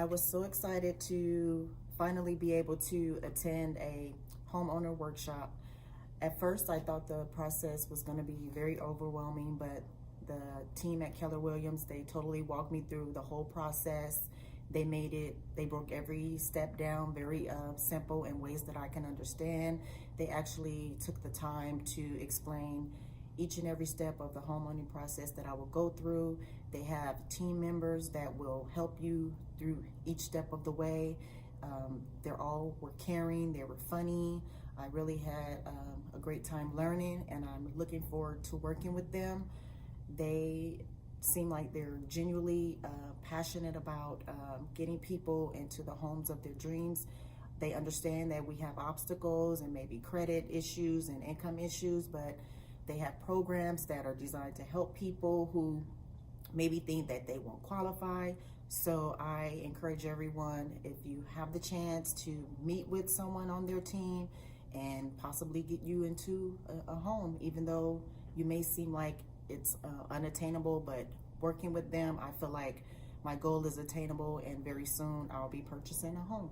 I was so excited to finally be able to attend a homeowner workshop. At first, I thought the process was going to be very overwhelming, but the team at Keller Williams, they totally walked me through the whole process. They broke every step down very simple in ways that I can understand. They actually took the time to explain each and every step of the homeowning process that I will go through. They have team members that will help you through each step of the way. Were caring, they were funny. I really had a great time learning, and I'm looking forward to working with them. They seem like they're genuinely passionate about getting people into the homes of their dreams. They understand that we have obstacles and maybe credit issues and income issues, but they have programs that are designed to help people who maybe think that they won't qualify. So I encourage everyone, if you have the chance to meet with someone on their team and possibly get you into a home, even though you may seem like it's unattainable, but working with them, I feel like my goal is attainable, and very soon I'll be purchasing a home.